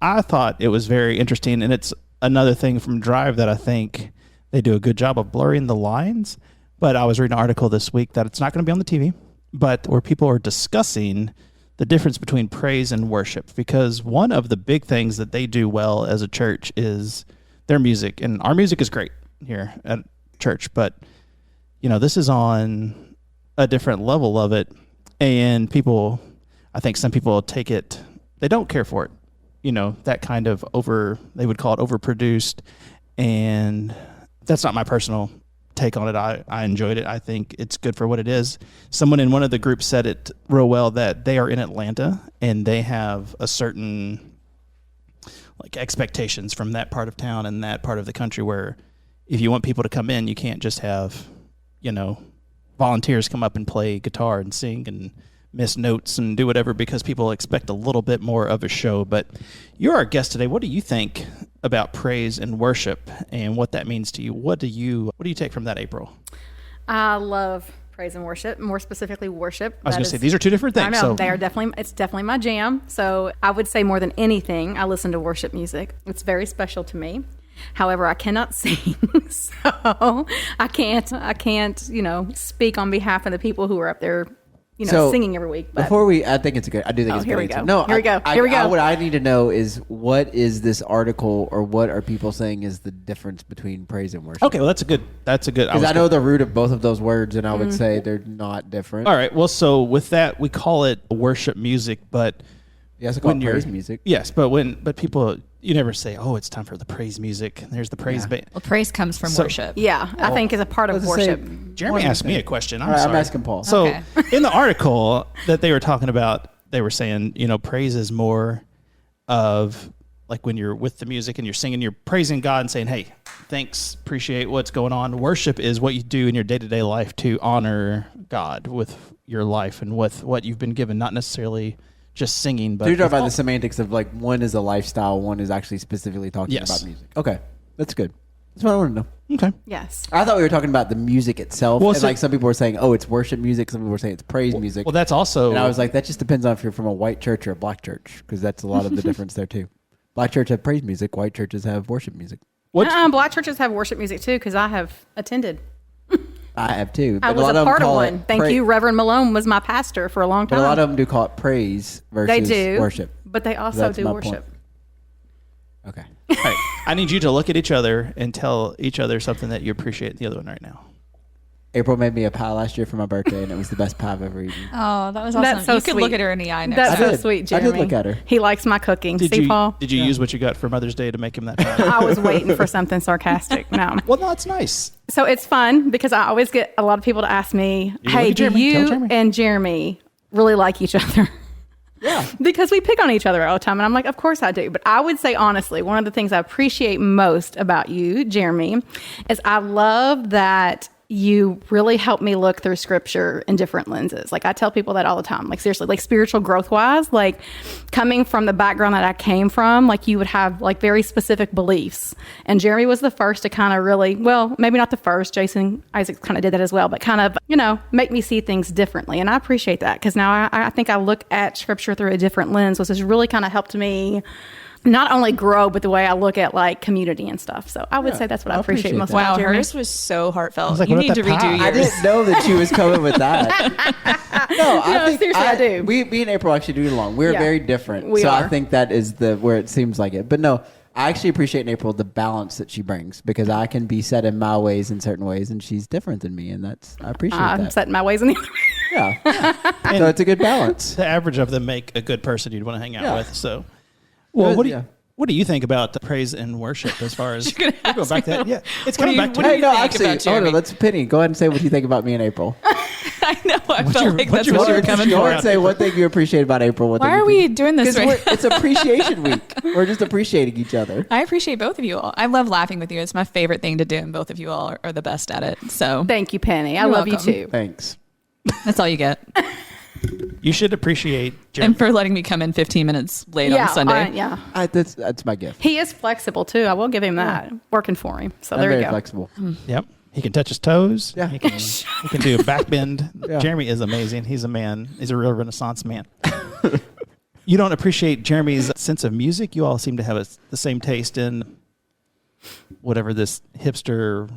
I thought it was very interesting, and it's another thing from Drive that I think they do a good job of blurring the lines. But I was reading an article this week that it's not going to be on the TV, but where people are discussing the difference between praise and worship, because one of the big things that they do well as a church is their music, and our music is great here at church, but this is on a different level of it, and I think some people take it, they don't care for it, that kind of they would call it overproduced, and that's not my personal take on it. I enjoyed it. I think it's good for what it is. Someone in one of the groups said it real well, that they are in Atlanta and they have a certain expectations from that part of town and that part of the country, where if you want people to come in, you can't just have volunteers come up and play guitar and sing and miss notes and do whatever, because people expect a little bit more of a show. But you're our guest today. What do you think about praise and worship and what that means to you? What do you take from that, April? I love praise and worship, more specifically worship. I was going to say, these are two different things. I know, it's definitely my jam. So I would say more than anything, I listen to worship music. It's very special to me. However, I cannot sing, so I can't, speak on behalf of the people who are up there, singing every week. But I think it's good. I do think it's good. Here we go. No, here we go. What I need to know is, what is this article, or what are people saying is the difference between praise and worship? Okay, well, that's a good. Because I know the root of both of those words, and I would say they're not different. All right. Well, so with that, we call it worship music, but you also call it praise music. Yes, but people, you never say, "Oh, it's time for the praise music." There's the praise band. Well, praise comes from worship. Yeah, I think is a part of worship. Jeremy asked me a question. I'm asking Paul. So in the article that they were talking about, they were saying, praise is more of when you're with the music and you're singing, you're praising God and saying, "Hey, thanks, appreciate what's going on." Worship is what you do in your day-to-day life to honor God with your life and with what you've been given, not necessarily just singing. But you're talking about the semantics of one is a lifestyle, one is actually specifically talking about music. Okay, that's good. That's what I want to know. Okay. Yes. I thought we were talking about the music itself. Well, and some people were saying, "Oh, it's worship music." Some people were saying it's praise music. Well, that's also. And I was like, that just depends on if you're from a white church or a black church, because that's a lot of the difference there too. Black churches have praise music. White churches have worship music. Black churches have worship music too, because I have attended. I have too. I was a part of one. Thank you. Reverend Malone was my pastor for a long time. But a lot of them do call it praise versus worship. But they also do worship. Okay. All right. I need you to look at each other and tell each other something that you appreciate in the other one right now. April made me a pie last year for my birthday, and it was the best pie I've ever eaten. Oh, that was awesome. That's so you sweet. could look at her in the eye next time. That's so sweet, Jeremy. I did look at her. He likes my cooking. Paul? Did you use what you got for Mother's Day to make him that pie? I was waiting for something sarcastic. No. Well, no, it's nice. So it's fun, because I always get a lot of people to ask me, "Hey, do you and Jeremy really like each other?" Yeah. Because we pick on each other all the time. And I'm like, of course I do. But I would say, honestly, one of the things I appreciate most about you, Jeremy, is I love that you really help me look through scripture in different lenses. I tell people that all the time, seriously, spiritual growth wise, coming from the background that I came from, you would have very specific beliefs. And Jeremy was the first to kind of really, well, maybe not the first, Jason Isaacs kind of did that as well, but kind of, make me see things differently. And I appreciate that, because now I think I look at scripture through a different lens, which has really kind of helped me not only grow, but the way I look at community and stuff. So I would say that's what I appreciate most. Wow, about Jeremy. hers was so heartfelt. You need to redo yours. I didn't know that she was coming with that. Seriously, I do. Me and April actually do get along. We're very different. We are. I think that is where it seems like it. But no, I actually appreciate in April the balance that she brings, because I can be set in my ways in certain ways, and she's different than me, and I appreciate that. I'm setting my ways in the other way. Yeah. So it's a good balance. The average of them make a good person you'd want to hang out with. So. Well, what do you think about praise and worship as far as we'll go back to that? Yeah, it's coming back to it. Let's Penny. Go ahead and say what you think about me and April. I know. I felt like that's what you were coming for. Go ahead and say one thing you appreciate about April. Why are we doing this right now? It's appreciation week. We're just appreciating each other. I appreciate both of you all. I love laughing with you. It's my favorite thing to do, and both of you all are the best at it. So thank you, Penny. I love you too. Thanks. That's all you get. You should appreciate Jeremy. And for letting me come in 15 minutes late on Sunday. That's my gift. He is flexible too. I will give him that. Working for him. So there you go. Very flexible. Yep. He can touch his toes. Yeah. He can do a back bend. Yeah. Jeremy is amazing. He's a man. He's a real Renaissance man. You don't appreciate Jeremy's sense of music. You all seem to have the same taste in whatever this hipster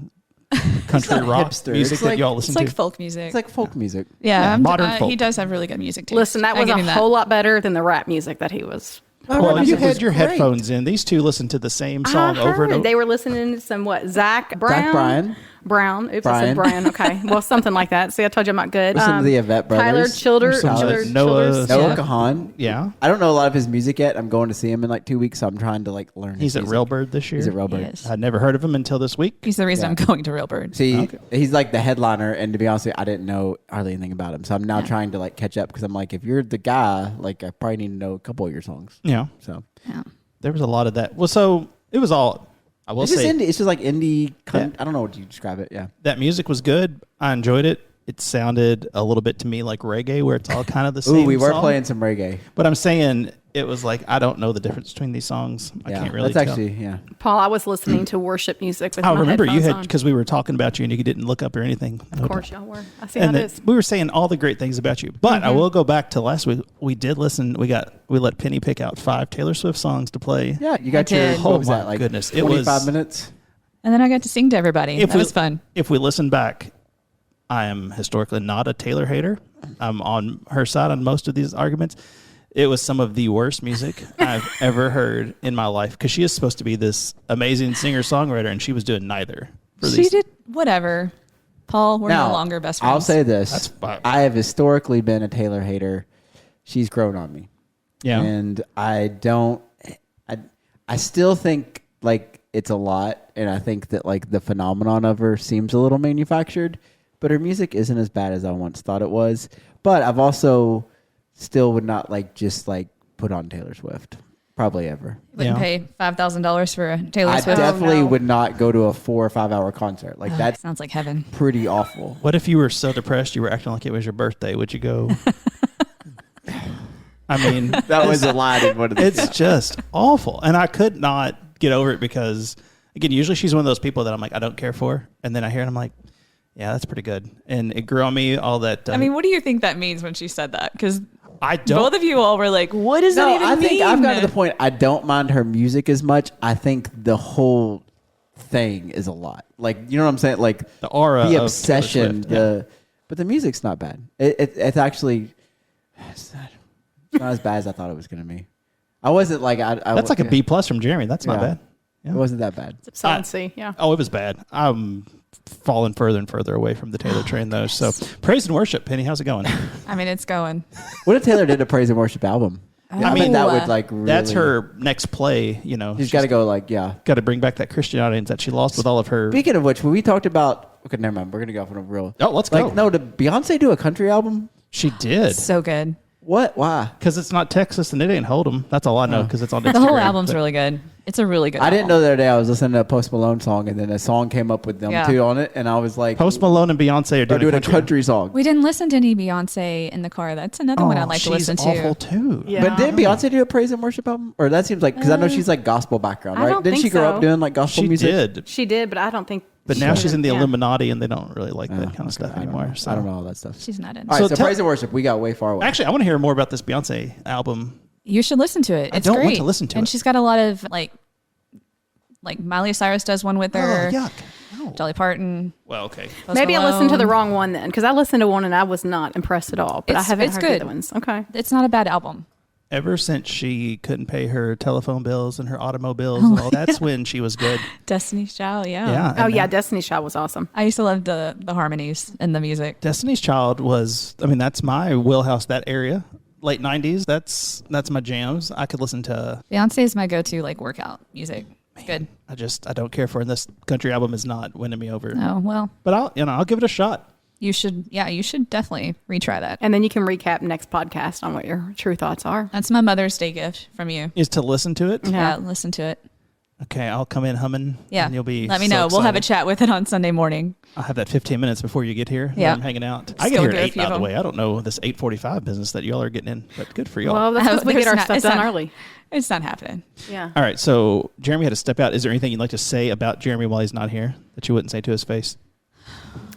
country rock hipster. music It's that like- you all listen It's like to. folk music. It's like folk music. yeah, modern folk. He does have really good music taste. Listen, that I was give a him that. whole lot better than the rap music that he was. Well, Rap you music had was your great. headphones in. These two listen to the same song I over and heard. over. They were listening to some Zach Brown. Bryan. Oops, I said Brian. Brian. Okay. Well, something like that. See, I told you I'm not good. Listen to the Yvette Tyler Brothers. Childers. Some Childers. Noah- Noah Yeah. Kahan. Yeah. I don't know a lot of his music yet. I'm going to see him in like 2 weeks, so I'm trying to like learn. He's his at music. Railbird this year. He's at Railbird. Yes. I'd never heard of him until this week. He's the reason I'm going to Real Bird. See, Okay. he's like the headliner, and to be honest, with you, I didn't know hardly anything about him. So I'm now trying to like catch up because I'm like, if you're the guy, like I probably need to know a couple of your songs. Yeah. So Yeah. There was a lot of that. Well, so it was all, I will it's just say, indie. It's just like indie. Yeah. I don't know what you describe it. Yeah. that music was good. I enjoyed it. It sounded a little bit to me like reggae, where it's all kind of the same. Ooh, we were song. playing some reggae. But I'm saying it was like, I don't know the difference between these songs. I can't really That's tell. actually yeah. Paul, I was listening to worship music with I my remember you headphones had, on. because we were talking about you and you didn't look up or anything. Of course, y'all were. I see And how it that is. we were saying all the great things about you. But I will go back to last week. We did listen. We let Penny pick out 5 Taylor Swift songs to play. Yeah, you got I your did. what was Oh, my that like? goodness. It 25 was- minutes. And then I got to sing to everybody. If That was fun. If we listen back, I am historically not a Taylor hater. I'm on her side on most of these arguments. It was some of the worst music I've ever heard in my life because she is supposed to be this amazing singer-songwriter, and she was doing neither. She did whatever. Paul, we're Now, no longer best friends. I'll say this: That's fine. I have historically been a Taylor hater. She's grown on me. Yeah. And I still think like it's a lot, and I think that like the phenomenon of her seems a little manufactured, but her music isn't as bad as I once thought it was. But I've also still would not like just like put on Taylor Swift. Probably ever. Wouldn't Yeah. pay $5,000 for a Taylor I Swift. definitely no. would not go to a 4 or 5 hour concert. Like that's Sounds like heaven. pretty awful. What if you were so depressed you were acting like it was your birthday? Would you go? I mean, That was a line in one of the it's just awful. And I could not get over it because, again, usually she's one of those people that I'm like, I don't care for. And then I hear it, I'm like, yeah, that's pretty good. And it grew on me all that. I mean, what do you think that means when she said that? Because I don't. both of you all were like, what does that No, even I think mean? I've gotten to the point I don't mind her music as much. I think the whole thing is a lot. Like, you know what I'm saying? Like The aura the of obsession, Taylor Swift, but the music's not bad. It's actually it's not as bad as I thought it was going to be. I wasn't like That's like a B plus from Jeremy. That's not Yeah. bad. Yeah. It wasn't that bad. Subsidency, yeah. Oh, it was bad. I'm falling further and further away from the Taylor train, though. So praise and worship, Penny. How's it going? I mean, it's going. What if Taylor did a praise and worship album? I I mean, mean, that would like really, That's her next play. You know, She's got to go like yeah. got to bring back that Christian audience that she lost with all of her. Speaking of which, when we talked about okay, never mind. We're gonna go off on a real. Oh, let's like go. no, did Beyonce do a country album? She did So good. What? Why? because it's not Texas and it ain't Hold'em. That's all I know because it's on Instagram. The whole album's But really good. It's a really good I didn't album. know the other day I was listening to a Post Malone song and then a song came up with them Yeah. too on it and I was like Post Malone and Beyonce are they're doing, doing a country song. We didn't listen to any Beyonce in the car. That's another one I'd like to she's listen awful to. too. Yeah. But did Beyonce do a praise and worship album? Or that seems like because I know she's like gospel background, I right? don't Didn't think she grow so. up doing like gospel She music? did, She did, but I don't think. but now she's in the Yeah. Illuminati and they don't really like that Oh, kind of okay. stuff I don't anymore. know. So I don't know all that stuff. She's not in. All right, So so tell- praise and worship, we got way far away. Actually, I want to hear more about this Beyonce album. You should listen to it. I It's don't want great. to listen to and it. she's got a lot of like Miley Cyrus does one with her. Oh, yuck. No. Dolly Parton. Well, okay. Post Maybe I listened to the Malone. wrong one then, because I listened to one and I was not impressed at all. But I haven't it's heard good. the other ones. Okay. It's not a bad album. Ever since she couldn't pay her telephone bills and her automobiles and all, that's when she was good. Destiny's Child, yeah. Yeah. Oh and yeah, then Destiny's Child was awesome. I used to love the harmonies in the music. Destiny's Child was, I mean, that's my wheelhouse, that area. Late 90s, that's my jams. I could listen to, Beyonce is my go-to like workout music. It's good. I don't care for it. And this country album is not winning me over. Oh well, But I'll give it a shot. you should. Yeah, you should definitely retry that. And then you can recap next podcast on what your true thoughts are. That's my Mother's Day gift from you. Is to listen to it. Yeah, listen to it. Okay, I'll come in humming. Yeah, And you'll be Let me so know. We'll have a excited. chat with it on Sunday morning. I'll have that 15 minutes before you get here. Yeah. I'm hanging out. I get Still here do at a 8, few by of the them. way. I don't know this 8:45 business that y'all are getting in, but good for y'all. Well, that's because we There's get our not- stuff it's done not- early. It's not happening. Yeah. All right, so Jeremy had to step out. Is there anything you'd like to say about Jeremy while he's not here that you wouldn't say to his face?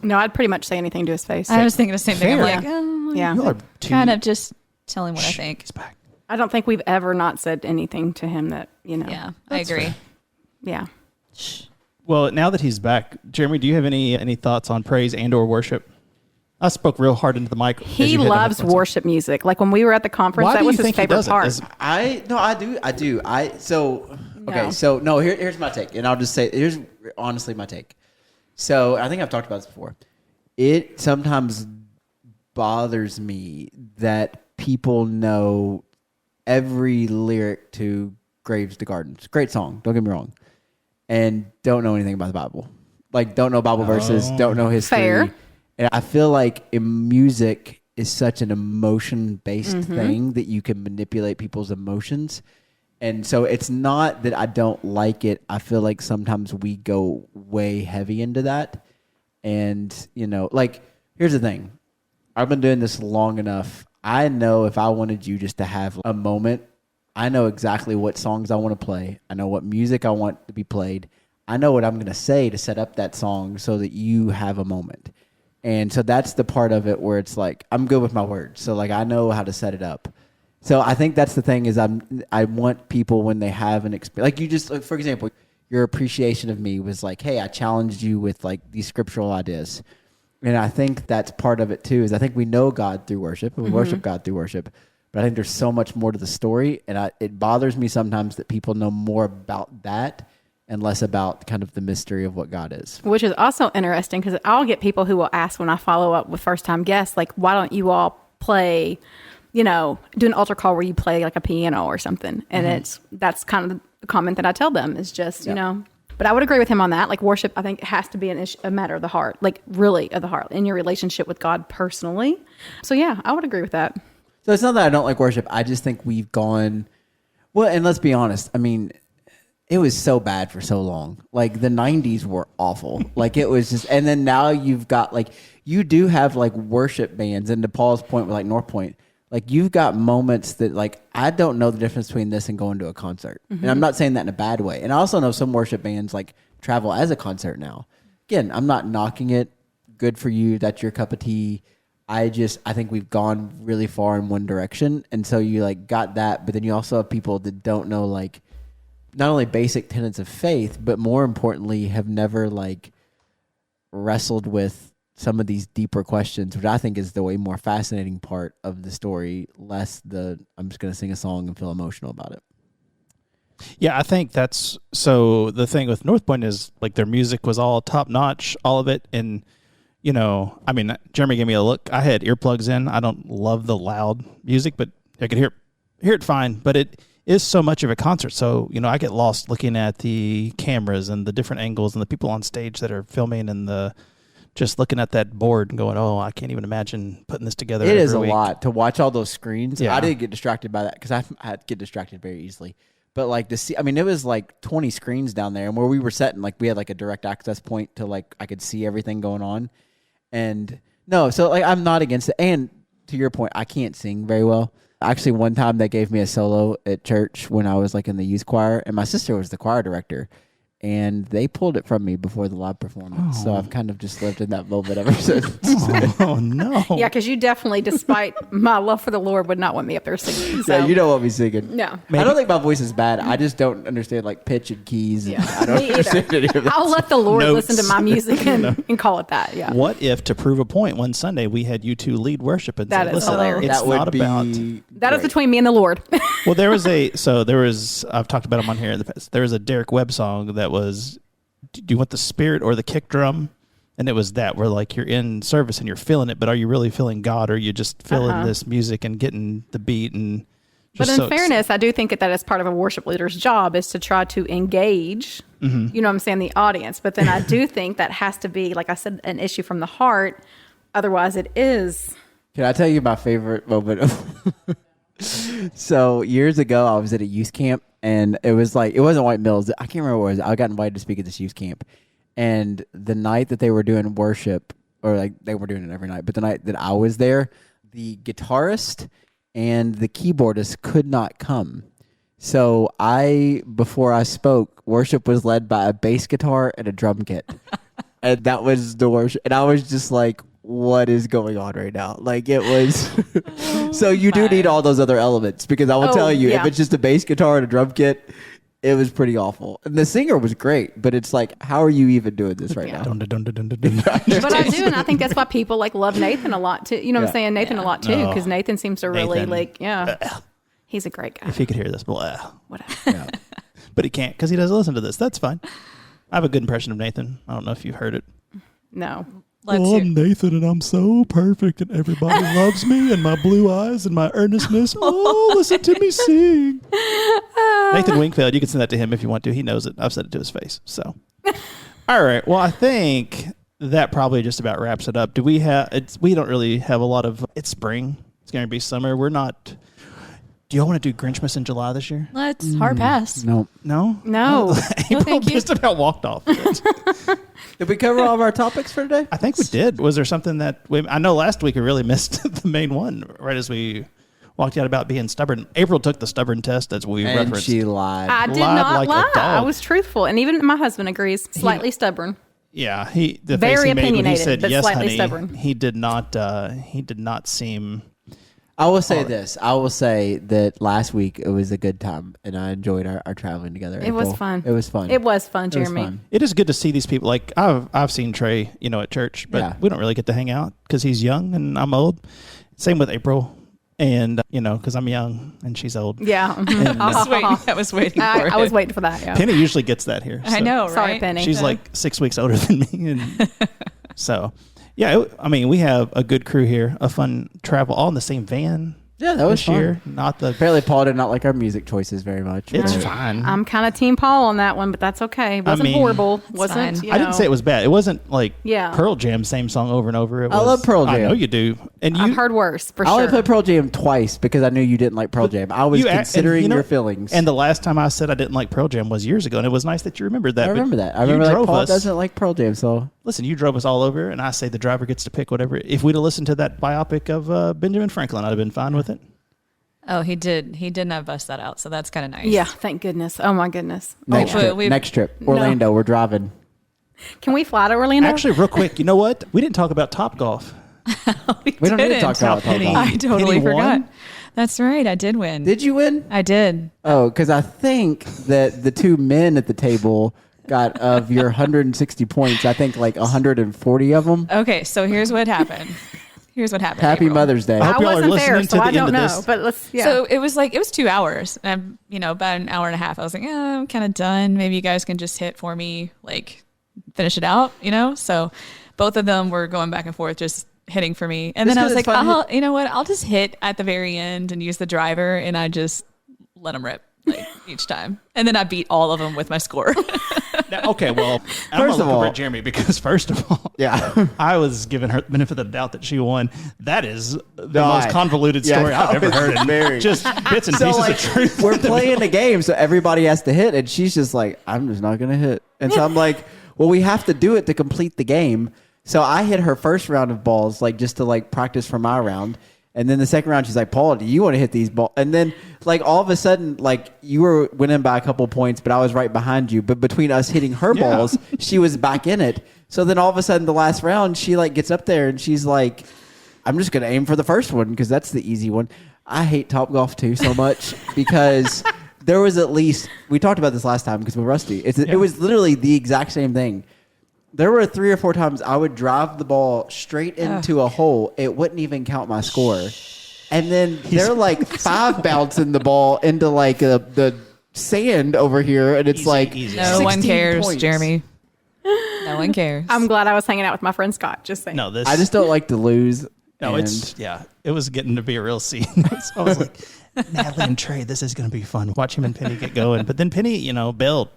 No, I'd pretty much say anything to his face. I was thinking the same thing. I'm Fair. like, oh, Yeah. Y'all are too... kind of just telling what I Shh, think. He's back. I don't think we've ever not said anything to him that, Yeah, I agree. fair. Yeah. Well, now that he's back, Jeremy, do you have any thoughts on praise and or worship? I spoke real hard into the mic. as He you hit on loves headphones. worship music. Like when we were at the conference, Why that do was you his think he favorite doesn't? part. I do. Here's my take, and I'll just say here's honestly my take. So I think I've talked about this before. It sometimes bothers me that people know every lyric to Graves to Gardens. Great song, don't get me wrong, and don't know anything about the Bible. Like don't know Bible verses, don't know history. Fair. And I feel like in music is such an emotion-based thing that you can manipulate people's emotions. And so it's not that I don't like it. I feel like sometimes we go way heavy into that. And, like, here's the thing. I've been doing this long enough. I know if I wanted you just to have a moment, I know exactly what songs I want to play. I know what music I want to be played. I know what I'm going to say to set up that song so that you have a moment. And so that's the part of it where it's like, I'm good with my words. So like, I know how to set it up. So I think that's the thing is I want people when they have an experience, like you just, like, for example, your appreciation of me was like, hey, I challenged you with like these scriptural ideas. And I think that's part of it too, is I think we know God through worship and we worship God through worship. But I think there's so much more to the story. And it bothers me sometimes that people know more about that and less about kind of the mystery of what God is. Which is also interesting because I'll get people who will ask when I follow up with first-time guests, like, why don't you all play, do an altar call where you play like a piano or something? And that's kind of the comment that I tell them is just, But I would agree with him on that. Like worship, I think, has to be a matter of the heart, like really of the heart in your relationship with God personally. So yeah, I would agree with that. So it's not that I don't like worship. I just think we've gone, well, and let's be honest. I mean, it was so bad for so long. Like the 90s were awful. Like it was just, and then now you've got like, you do have like worship bands, and to Paul's point with like North Point, like you've got moments that like, I don't know the difference between this and going to a concert. And I'm not saying that in a bad way. And I also know some worship bands like travel as a concert now. Again, I'm not knocking it. Good for you. That's your cup of tea. I think we've gone really far in one direction. And so you like got that, but then you also have people that don't know like not only basic tenets of faith, but more importantly, have never like wrestled with some of these deeper questions, which I think is the way more fascinating part of the story, less I'm just going to sing a song and feel emotional about it. Yeah, I think that's so. The thing with North Point is like their music was all top notch, all of it. And, I mean, Jeremy gave me a look. I had earplugs in. I don't love the loud music, but I could hear it fine. But it is so much of a concert. So, I get lost looking at the cameras and the different angles and the people on stage that are filming and just looking at that board and going, oh, I can't even imagine putting this together. It is a week. lot to watch all those screens. Yeah. I didn't get distracted by that because I get distracted very easily. But like it was like 20 screens down there, and where we were sitting, like we had like a direct access point to like I could see everything going on. And no, so like I'm not against it. And to your point, I can't sing very well. Actually, one time they gave me a solo at church when I was like in the youth choir, and my sister was the choir director. And they pulled it from me before the live performance. So I've kind of just lived in that moment ever since. Oh, no. Yeah, because you definitely, despite my love for the Lord, would not want me up there singing. So. Yeah, you don't want me singing. No. I don't think my voice is bad. I just don't understand like pitch and keys. Yeah. I don't Me understand either. any of that. I'll let the Lord Notes. listen to my music and call it that. Yeah. What if, to prove a point, one Sunday we had you two lead worship and That say, is listen, hilarious. it's That would not be about... That is great. between me and the Lord. Well, I've talked about him on here in the past. There was a Derek Webb song that was, do you want the spirit or the kick drum? And it was that where like you're in service and you're feeling it, but are you really feeling God, or are you just feeling this music and getting the beat? And But just in fairness, I do think that is part of a worship leader's job, is to try to engage, you know what I'm saying, the audience. But then I do think that has to be, like I said, an issue from the heart. Otherwise it is. Can I tell you my favorite moment of So years ago, I was at a youth camp, and it was like, it wasn't White Mills. I can't remember what it was. I got invited to speak at this youth camp. And the night that they were doing worship, or like they were doing it every night, but the night that I was there, the guitarist and the keyboardist could not come. So before I spoke, worship was led by a bass guitar and a drum kit. And that was the worship. And I was just like, what is going on right now? Like it was. So you do need all those other elements because I will tell you, if it's just a bass guitar and a drum kit, it was pretty awful. And the singer was great, but it's like, how are you even doing this right now? But I do, and I think that's why people like love Nathan a lot too. You know what I'm saying? Nathan a lot too, because Nathan seems to really he's a great guy. If he could hear this, blah. Whatever. Yeah. But he can't because he doesn't listen to this. That's fine. I have a good impression of Nathan. I don't know if you've heard it. No. I'm Nathan, and I'm so perfect, and everybody loves me, and my blue eyes, and my earnestness. Oh, listen to me sing. Nathan Wingfield, you can send that to him if you want to. He knows it. I've said it to his face. So, all right. Well, I think that probably just about wraps it up. Do we have? We don't really have a lot of. It's spring. It's going to be summer. We're not. Do y'all want to do Grinchmas in July this year? Let's hard pass. No. April just about walked off. Did we cover all of our topics for today? I think we did. Was there something that I know last week we really missed the main one right as we walked out about being stubborn. April took the stubborn test as we and referenced. She lied. I did not lie. I was truthful, and even my husband agrees. Slightly stubborn. Yeah, the very face he made when he opinionated, said but yes, slightly honey. stubborn. He did not seem. I will say this. I will say that last week it was a good time, and I enjoyed our traveling together. It was fun. It was fun. It was fun, Jeremy. It was fun. It is good to see these people. Like I've seen Trey, at church, but we don't really get to hang out because he's young and I'm old. Same with April, and because I'm young and she's old. Yeah, And, I was waiting for it. I was waiting for that. Yeah. Penny usually gets that here. I know, right? Sorry, Penny. She's like 6 weeks older than me, and so yeah. We have a good crew here, a fun travel, all in the same van. Yeah, that was this fun. year. Not the. Apparently, Paul did not like our music choices very much. It's but- fine. I'm kind of Team Paul on that one, but that's okay. It wasn't horrible. Wasn't. fine. I didn't say it was bad. It wasn't like Yeah. Pearl Jam, same song over and over. I love Pearl I Jam. know you do, and I've heard worse for I sure. only played Pearl Jam twice because I knew you didn't like Pearl Jam. I was considering your feelings. And the last time I said I didn't like Pearl Jam was years ago, and it was nice that you remembered that. I remember but that. I remember drove Paul us. doesn't like Pearl Jam, so Listen, you drove us all over, and I say the driver gets to pick whatever. If we'd have listened to that biopic of Benjamin Franklin, I'd have been fine with it. Oh, he did. He did not bust that out, so that's kind of nice. Yeah, thank goodness. Oh my goodness. next but trip. we've- Next trip, Orlando. We're driving. Can we fly to Orlando? Actually, real quick, you know what? We didn't talk about Topgolf. We don't need to didn't. talk about Penny- Topgolf. I totally Penny forgot. won? That's right. I did win. Did you win? I did. Oh, because I think that the two men at the table got of your 160 points. I think like 140 of them. Okay, so here's what happened. Happy April. Mother's Day. I hope I y'all are wasn't there, listening to so the I end don't of know. this. But let's. Yeah. So it was 2 hours, and about an hour and a half. I was like, I'm kind of done. Maybe you guys can just hit for me, finish it out, So both of them were going back and forth, just hitting for me. And Just then I was 'cause like, it's fun you know what? I'll just hit at the very end and use the driver, and I just let them rip each time. And then I beat all of them with my score. Now, okay, well, I'm First going to of look over all- at Jeremy because first of all, Yeah. I was giving her the benefit of the doubt that she won. That is the No, most convoluted story yeah, I've ever it's heard. very- Just bits and pieces of truth. We're playing a game, so everybody has to hit, and she's just like, I'm just not going to hit. And so I'm like, well, we have to do it to complete the game. So I hit her first round of balls, just to practice for my round. And then the second round, she's like, Paul, do you want to hit these balls? And then all of a sudden, you were winning by a couple points, but I was right behind you. But between us hitting her balls, she was back in it. So then all of a sudden, the last round, she gets up there and she's like, I'm just going to aim for the first one because that's the easy one. I hate Topgolf too so much because there was at least, we talked about this last time because we're rusty. It was literally the exact same thing. There were 3 or 4 times I would drive the ball straight into a hole. It wouldn't even count my score. And then they're 5 bouncing the ball into the sand over here. And it's Easy. No one 16 cares, points. Jeremy. No one cares. I'm glad I was hanging out with my friend Scott. Just saying. No, this. I just don't like to lose. No, and it was getting to be a real scene. I was like, Natalie and Trey, this is going to be fun. Watch him and Penny get going. But then Penny, build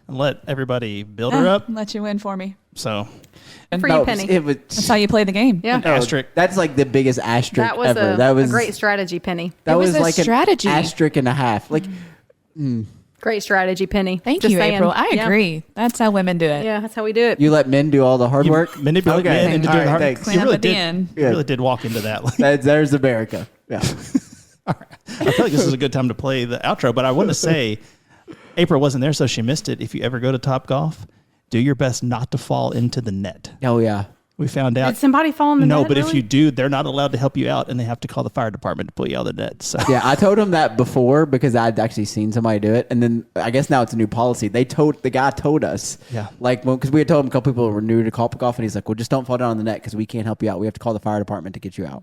and let everybody build her up. Let you win for me. So, For you, Penny. That's how you play the game. Yeah. asterisk. That's the biggest asterisk That was ever. a great strategy, Penny. That It was a an strategy. asterisk and a half. Great strategy, Penny. Thank Just you, saying. April. I Yeah. agree. That's how women do it. Yeah, that's how we do it. You let men do all the hard work. Manipulate men into All doing right, the hard. thanks. Clean You up really at the did. end. You really did walk into that. There's America. Yeah. I feel like this is a good time to play the outro, but I want to say April wasn't there, so she missed it. If you ever go to Topgolf, do your best not to fall into the net. Oh, yeah. We found out. Did somebody fall in the No, net, but if really? you do, they're not allowed to help you out, and they have to call the fire department to pull you out of the net. So Yeah, I told him that before because I'd actually seen somebody do it, and then I guess now it's a new policy. The guy told us, Yeah. like because we had told him a couple people were new to Topgolf, and he's like, "Well, just don't fall down on the net because we can't help you out. We have to call the fire department to get you out.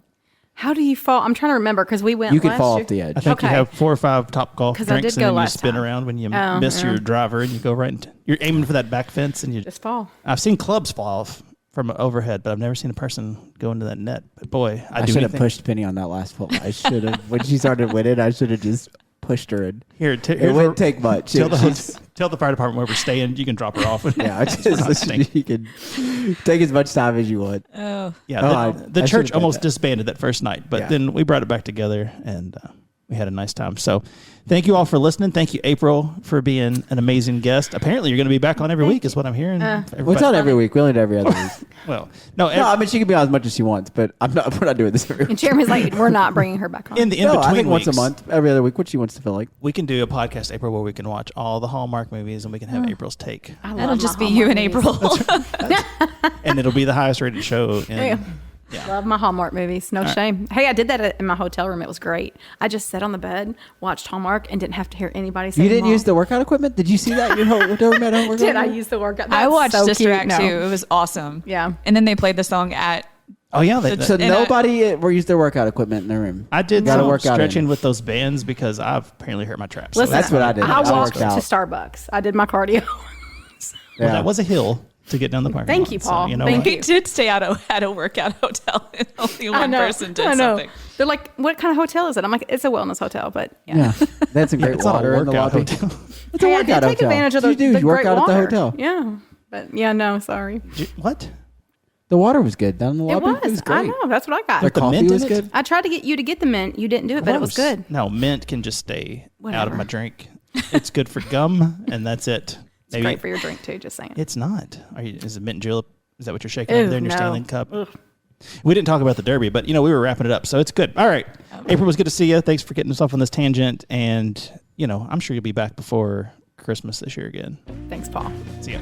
How do you fall? I'm trying to remember because we went. You can last fall year. off the edge." I think you Okay. have 4 or 5 Topgolf 'Cause I drinks, did and go then you last spin time. around when you Oh, miss yeah. your driver, and you go right into. You're aiming for that back fence, and you. Just fall. I've seen clubs fall off from overhead, but I've never seen a person go into that net. But boy, I do should have anything. pushed Penny on that last fall. I should have when she started winning. I should have just pushed her in. Here, It here's wouldn't take much. Tell the, She's- tell the fire department where we're staying. You can drop her off. yeah, We're not just staying. you can take as much time as you want. Oh, Yeah, Oh, the I church should've done almost that. disbanded that first night, but Yeah. then we brought it back together, and we had a nice time. So thank you all for listening. Thank you, April, for being an amazing guest. Apparently, you're going to be back on every week, is what I'm hearing. Well, it's Everybody- not every week. We only do every other week. well, no, No, I mean she can be on as much as she wants, but we're not doing this every And week. Jeremy's like, we're not bringing her back on. in the in-between I think weeks, once a month, every other week, what she wants to feel like. we can do a podcast, April, where we can watch all the Hallmark movies, and we can have April's take. I love that'll my just be Hallmark you and movies. April. And it'll be the highest rated show. Yeah. Yeah. Love my Hallmark movies. No shame. Hey, I did that in my hotel room. It was great. I just sat on the bed, watched Hallmark, and didn't have to hear anybody say You didn't Mom. use the workout equipment? Did you see that? Your hotel room had homework? Did I use the workout? I That's watched so Sister cute. Act No. too. It was awesome. Yeah. And then they played the song at. Oh yeah, So And nobody used their workout equipment in their room. I did Gotta some work out stretching in. with those bands because I've apparently hurt my traps. Listen, that's what I did. I I walked worked to out. Starbucks. I did my cardio. Well, Yeah. that was a hill to get down the parking Thank lot, you, so Paul. you know Thank what? you. We did stay at a workout hotel, and only one person did I know. something. They're like, what kind of hotel is it? I'm like, it's a wellness hotel, but yeah. Yeah, they had some great It's not a water in the workout lobby. hotel. It's a Hey, I did workout take hotel. advantage of What the, you do? the You work great out at the water. hotel. Yeah. But yeah, no, sorry. What? The water was good down in the It lobby. was. great. I know. That's what I got. The the coffee mint was in it? good. I tried to get you to get the mint. You didn't do it, but it was Gross. good. No, mint can just stay out Whatever. of my drink. It's good for gum, and that's it. It's great for your drink too, just saying. It's not. Is it mint and julep? Is that what you're shaking Ew, over there in your no. Stanley cup? We didn't talk about the Derby, but we were wrapping it up, so it's good. All right, April, was good to see you. Thanks for getting us off on this tangent, and I'm sure you'll be back before Christmas this year again. Thanks, Paul. See ya.